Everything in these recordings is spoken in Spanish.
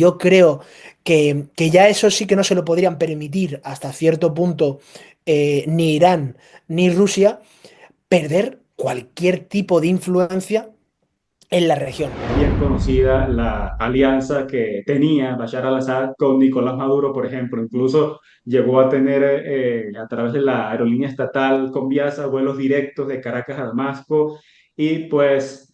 Yo creo que ya eso sí que no se lo podrían permitir hasta cierto punto ni Irán ni Rusia perder cualquier tipo de influencia en la región. Bien conocida la alianza que tenía Bashar al-Assad con Nicolás Maduro, por ejemplo. Incluso llegó a tener a través de la aerolínea estatal Conviasa vuelos directos de Caracas a Damasco. Y pues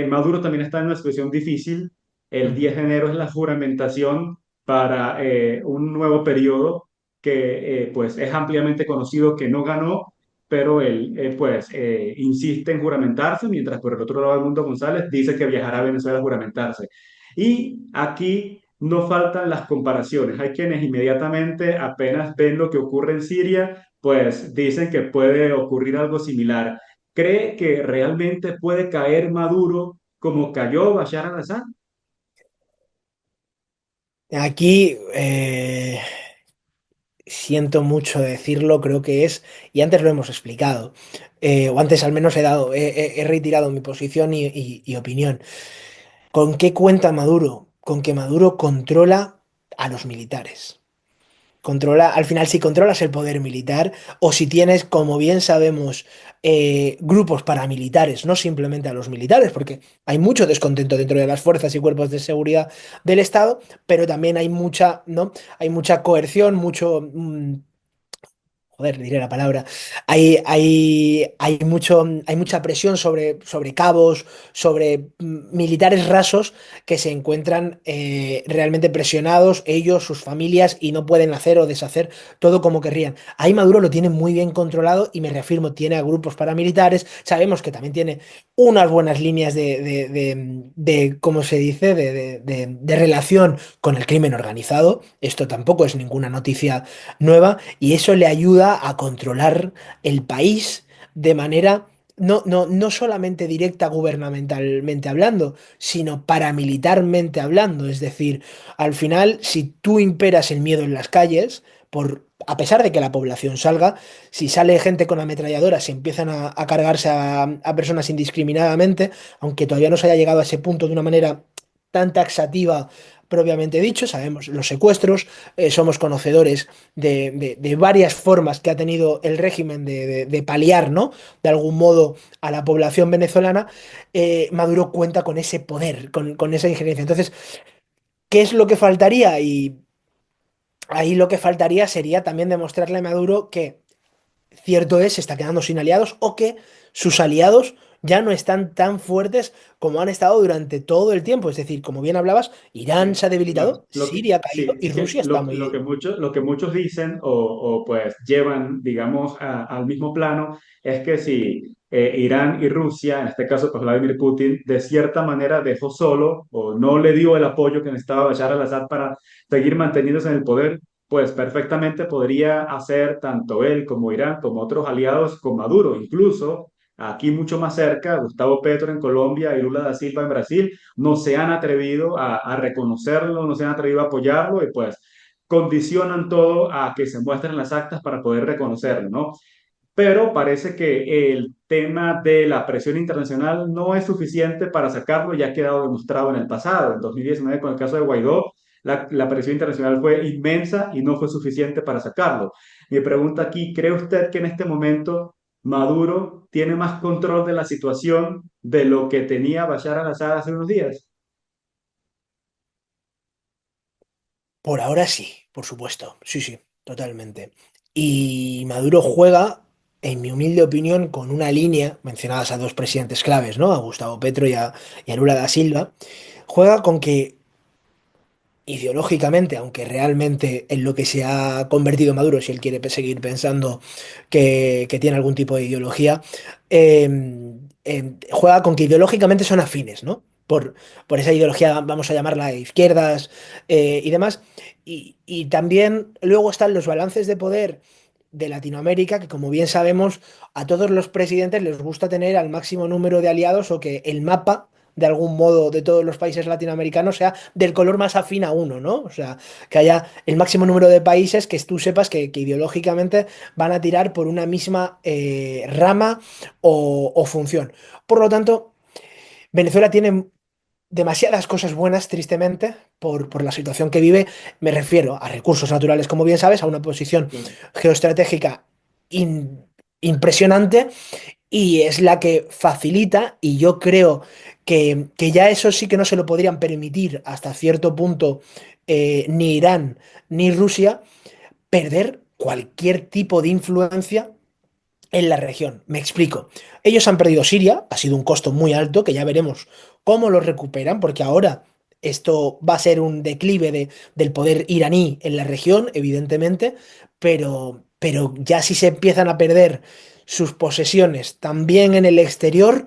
Maduro también está en una situación difícil. El Ujú. 10 de enero es la juramentación para un nuevo periodo que pues es ampliamente conocido que no ganó, pero él pues insiste en juramentarse, mientras por el otro lado del mundo González dice que viajará a Venezuela a juramentarse. Y aquí no faltan las comparaciones. Hay quienes inmediatamente apenas ven lo que ocurre en Siria, pues dicen que puede ocurrir algo similar. ¿Cree que realmente puede caer Maduro como cayó Bashar al-Assad? Aquí siento mucho decirlo, creo que es, y antes lo hemos explicado, o antes al menos he retirado mi posición y opinión. ¿Con qué cuenta Maduro? Con que Maduro controla a los militares. Controla, al final, si controlas el poder militar o si tienes, como bien sabemos, grupos paramilitares, no simplemente a los militares, porque hay mucho descontento dentro de las fuerzas y cuerpos de seguridad del Estado, pero también hay mucha, ¿no? Hay mucha coerción, joder, diré la palabra, hay mucha presión sobre cabos, sobre militares rasos que se encuentran realmente presionados, ellos, sus familias, y no pueden hacer o deshacer todo como querrían. Ahí Maduro lo tiene muy bien controlado y me reafirmo, tiene a grupos paramilitares, sabemos que también tiene unas buenas líneas ¿cómo se dice?, de relación con el crimen organizado. Esto tampoco es ninguna noticia nueva y eso le ayuda a controlar el país de manera no solamente directa gubernamentalmente hablando, sino paramilitarmente hablando. Es decir, al final, si tú imperas el miedo en las calles, a pesar de que la población salga, si sale gente con ametralladoras, se empiezan a cargarse a personas indiscriminadamente, aunque todavía no se haya llegado a ese punto de una manera tan taxativa propiamente dicho, sabemos los secuestros, somos conocedores de varias formas que ha tenido el régimen de paliar, ¿no? De algún modo a la población venezolana. Maduro cuenta con ese poder, con esa injerencia. Entonces, ¿qué es lo que faltaría? Y ahí lo que faltaría sería también demostrarle a Maduro que cierto es, se está quedando sin aliados o que sus aliados ya no están tan fuertes como han estado durante todo el tiempo. Es decir, como bien hablabas, Irán Sí, se ha debilitado, Siria ha caído sí, y es que Rusia está lo que muchos dicen o pues llevan, digamos, al mismo plano es que si Irán y Rusia, en este caso pues Vladimir Putin, de cierta manera dejó solo o no le dio el apoyo que necesitaba Bashar al-Assad para seguir manteniéndose en el poder, pues perfectamente podría hacer tanto él como Irán como otros aliados con Maduro, incluso aquí mucho más cerca, Gustavo Petro en Colombia y Lula da Silva en Brasil no se han atrevido a reconocerlo, no se han atrevido a apoyarlo y pues condicionan todo a que se muestren las actas para poder reconocerlo, ¿no? Pero parece que el tema de la presión internacional no es suficiente para sacarlo, ya ha quedado demostrado en el pasado. En 2019, con el caso de Guaidó, la presión internacional fue inmensa y no fue suficiente para sacarlo. Mi pregunta aquí, ¿cree usted que en este momento Maduro tiene más control de la situación de lo que tenía Bashar al-Assad hace unos días? por ahora sí, por supuesto. Sí, sí, totalmente. Y Maduro juega, en mi humilde opinión, con una línea, mencionadas a dos presidentes claves, ¿no? A Gustavo Petro y a Lula da Silva. Juega con que ideológicamente, aunque realmente en lo que se ha convertido Maduro, si él quiere seguir pensando que tiene algún tipo de ideología, eh, juega con que ideológicamente son afines, ¿no? Por esa ideología, vamos a llamarla de izquierdas y demás. Y también luego están los balances de poder de Latinoamérica, que como bien sabemos, a todos los presidentes les gusta tener al máximo número de aliados o que el mapa de algún modo de todos los países latinoamericanos sea del color más afín a uno, ¿no? O sea, que haya el máximo número de países que tú sepas que ideológicamente van a tirar por una misma rama o función. Por lo tanto, Venezuela tiene demasiadas cosas buenas, tristemente, por la situación que vive. Me refiero a recursos naturales, como bien sabes, a una posición Claro. geoestratégica in- impresionante y es la que facilita, y yo creo que ya eso sí que no se lo podrían permitir hasta cierto punto ni Irán ni Rusia, perder cualquier tipo de influencia en la región. Me explico. Ellos han perdido Siria, ha sido un costo muy alto, que ya veremos cómo lo recuperan, porque ahora esto va a ser un declive del poder iraní en la región, evidentemente, pero ya si se empiezan a perder sus posesiones también en el exterior,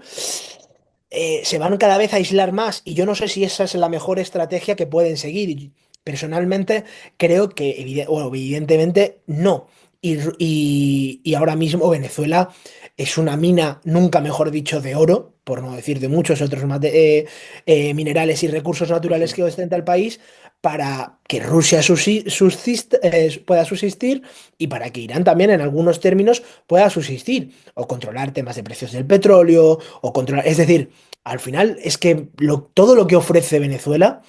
se van cada vez a aislar más y yo no sé si esa es la mejor estrategia que pueden seguir. Y personalmente creo que, bueno, evidentemente, no. Y ahora mismo Venezuela es una mina, nunca mejor dicho, de oro, por no decir de muchos otros minerales y recursos Sí, naturales sí. que ostenta el país, para que Rusia pueda subsistir y para que Irán también en algunos términos pueda subsistir o controlar temas de precios del petróleo o controlar, es decir, al final es que todo lo que ofrece Venezuela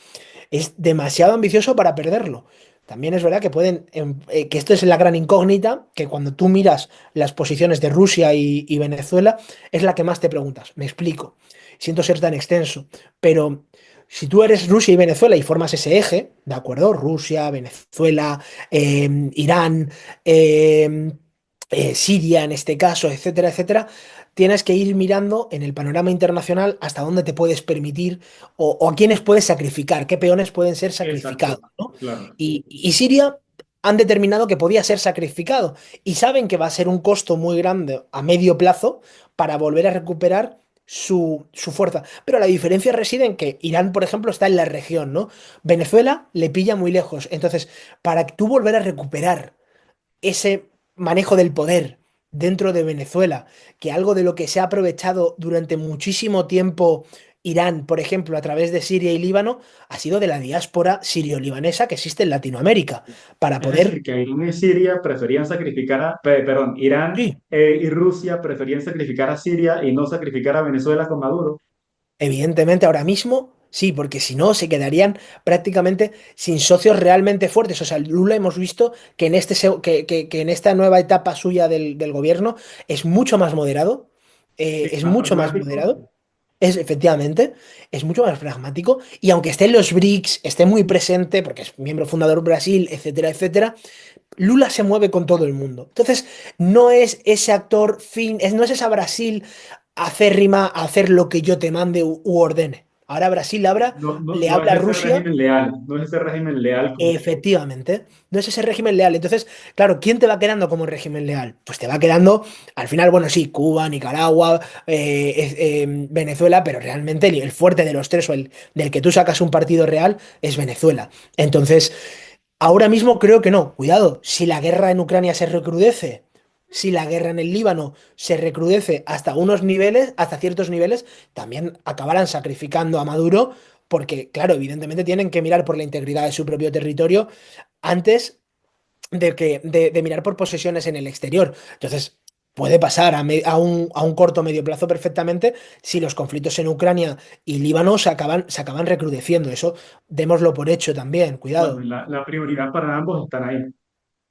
es demasiado ambicioso para perderlo. También es verdad que que esto es la gran incógnita, que cuando tú miras las posiciones de Rusia y Venezuela, es la que más te preguntas. Me explico. Siento ser tan extenso, pero si tú eres Rusia y Venezuela y formas ese eje, ¿de acuerdo? Rusia, Venezuela, Irán, eh, Siria en este caso, etcétera, etcétera, tienes que ir mirando en el panorama internacional hasta dónde te puedes permitir o a quiénes puedes sacrificar, qué peones pueden ser sacrificados, Exacto, ¿no? claro. Y Siria han determinado que podía ser sacrificado y saben que va a ser un costo muy grande a medio plazo para volver a recuperar su fuerza. Pero la diferencia reside en que Irán, por ejemplo, está en la región, ¿no? Venezuela le pilla muy lejos. Entonces, para tú volver a recuperar ese manejo del poder dentro de Venezuela, que algo de lo que se ha aprovechado durante muchísimo tiempo Irán, por ejemplo, a través de Siria y Líbano, ha sido de la diáspora sirio-libanesa que existe en Latinoamérica, para Es poder, decir, que Irán y Siria preferían sacrificar perdón, Irán sí, y Rusia preferían sacrificar a Siria y no sacrificar a Venezuela con Maduro. evidentemente ahora mismo, sí, porque si no se quedarían prácticamente sin socios realmente fuertes. O sea, Lula hemos visto que que en esta nueva etapa suya del gobierno es mucho más moderado, Sí, es más mucho más pragmático. moderado. Es efectivamente, es mucho más pragmático y aunque esté en los BRICS, esté muy presente, porque es miembro fundador de Brasil, etcétera, etcétera, Lula se mueve con todo el mundo. Entonces, no es ese actor fin, no es esa Brasil acérrima a hacer lo que yo te mande u ordene. Ahora Brasil No, no, le no es habla a ese Rusia. régimen leal, no es ese régimen leal como... Efectivamente, no es ese régimen leal. Entonces, claro, ¿quién te va quedando como régimen leal? Pues te va quedando, al final, bueno, sí, Cuba, Nicaragua, Venezuela, pero realmente el fuerte de los tres o el del que tú sacas un partido real es Venezuela. Entonces, ahora mismo creo que no. Cuidado, si la guerra en Ucrania se recrudece, si la guerra en el Líbano se recrudece hasta unos niveles, hasta ciertos niveles, también acabarán sacrificando a Maduro, porque, claro, evidentemente tienen que mirar por la integridad de su propio territorio antes de mirar por posesiones en el exterior. Entonces, puede pasar a un corto o medio plazo perfectamente si los conflictos en Ucrania y Líbano se acaban recrudeciendo. Eso démoslo por hecho también, Bueno, cuidado. la prioridad para ambos están ahí,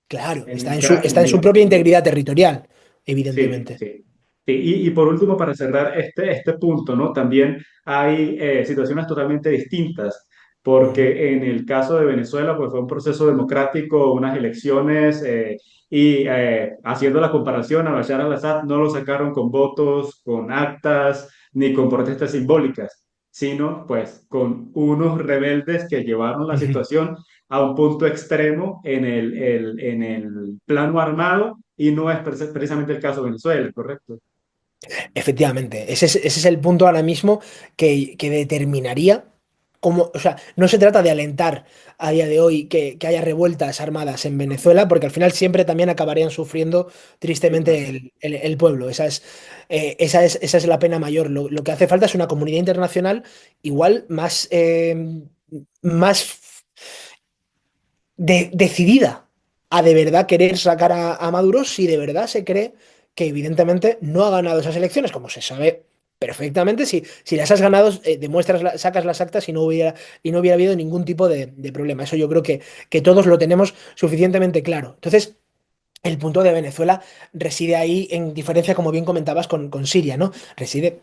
Claro, en está Ucrania y en su Líbano. propia integridad territorial, Sí, evidentemente. sí. Sí, y por último, para cerrar este punto, ¿no? También hay situaciones totalmente distintas, Ujú. porque en el caso de Venezuela, pues fue un proceso democrático, unas elecciones, y haciendo la comparación a Bashar al-Assad, no lo sacaron con votos, con actas, ni con protestas simbólicas, sino pues con unos rebeldes que llevaron la Ujú. situación a un punto extremo en en el plano armado y no es precisamente el caso de Venezuela, ¿correcto? Efectivamente, ese es el punto ahora mismo que determinaría cómo, o sea, no se trata de alentar a día de hoy que haya revueltas armadas en No, Venezuela, porque al final siempre también acabarían sufriendo sí, claro. tristemente el pueblo. Esa es la pena mayor. Lo que hace falta es una comunidad internacional igual más decidida a de verdad querer sacar a Maduro si de verdad se cree que evidentemente no ha ganado esas elecciones, como se sabe. perfectamente. Si las has ganado, demuestras, sacas las actas y no hubiera habido ningún tipo de problema. Eso yo creo que todos lo tenemos suficientemente claro. Entonces, el punto de Venezuela reside ahí, en diferencia, como bien comentabas, con Siria, ¿no? Reside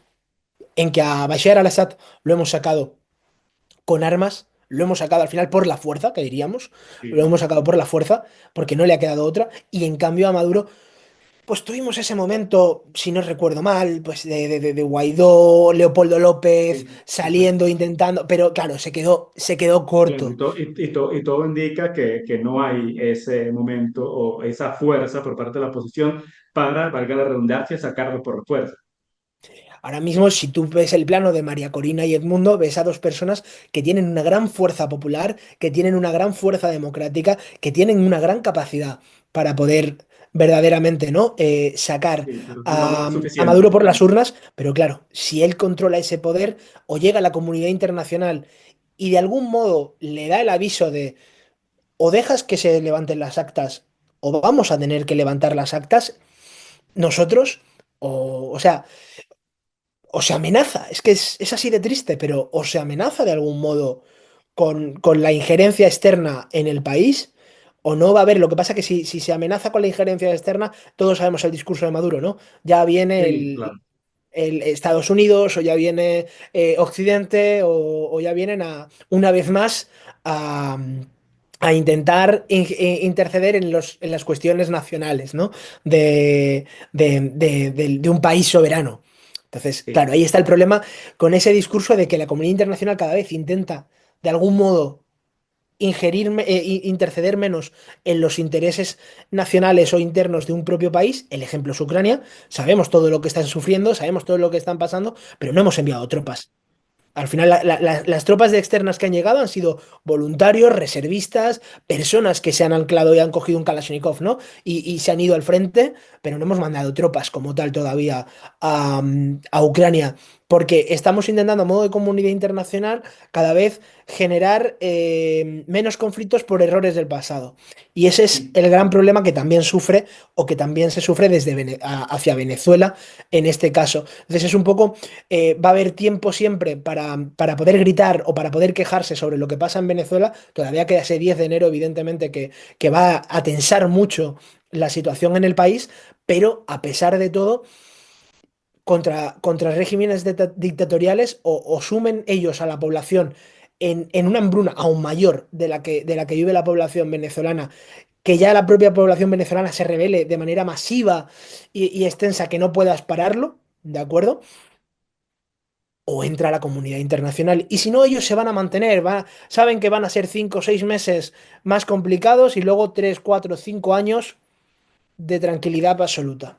en que a Bashar al-Assad lo hemos sacado con armas, lo hemos sacado al final por la fuerza, que diríamos, lo Sí. hemos sacado por la fuerza, porque no le ha quedado otra, y en cambio a Maduro, pues tuvimos ese momento, si no recuerdo mal, pues de Guaidó, Leopoldo López Sí, exacto. saliendo, intentando, pero claro, se quedó Claro, corto. y todo indica que no hay ese momento o esa fuerza por parte de la oposición para, valga la redundancia, sacarlo por la fuerza. Ahora mismo, si tú ves el plano de María Corina y Edmundo, ves a dos personas que tienen una gran fuerza popular, que tienen una gran fuerza democrática, que tienen una gran capacidad para poder verdaderamente, ¿no? Sacar Sí, pero no a, es a suficiente. Maduro por las urnas, pero claro, si él controla ese poder o llega a la comunidad internacional y de algún modo le da el aviso de o dejas que se levanten las actas o vamos a tener que levantar las actas nosotros, o sea, o se amenaza, es que es así de triste, pero o se amenaza de algún modo con la injerencia externa en el país, o no va a haber. Lo que pasa que si se amenaza con la injerencia externa, todos sabemos el discurso de Maduro, ¿no? Ya viene Sí, claro. el Estados Unidos, o ya viene Occidente, o ya vienen una vez más a, a intentar interceder en las cuestiones nacionales, ¿no? De un país soberano. Entonces, Sí, claro, ahí está el problema con ese discurso de que la comunidad internacional cada vez intenta, de algún modo, interceder menos en los intereses nacionales o internos de un propio país. El ejemplo es Ucrania. Sabemos todo lo que están sufriendo, sabemos todo lo que están pasando, pero no hemos enviado tropas. Al final, las tropas de externas que han llegado han sido voluntarios, reservistas, personas que se han anclado y han cogido un Kalashnikov, ¿no? Y se han ido al frente, pero no hemos mandado tropas como tal todavía a Ucrania, porque estamos intentando, a modo de comunidad internacional, cada vez generar menos conflictos por errores del pasado. Y ese es sí, el gran problema que también sufre, o que también se sufre desde hacia Venezuela en este caso. Entonces es un poco va a haber tiempo siempre para poder gritar o para poder quejarse sobre lo que pasa en Venezuela. Todavía queda ese 10 de enero, evidentemente, que va a tensar mucho la situación en el país, pero a pesar de todo, contra regímenes dictatoriales o sumen ellos a la población en una hambruna aún mayor de la que vive la población venezolana, que ya la propia población venezolana se revele de manera masiva y extensa, que no puedas pararlo, ¿de acuerdo? O entra la comunidad internacional. Y si no, ellos se van a mantener, saben que van a ser 5 o 6 meses más complicados y luego 3, 4, 5 años de tranquilidad absoluta.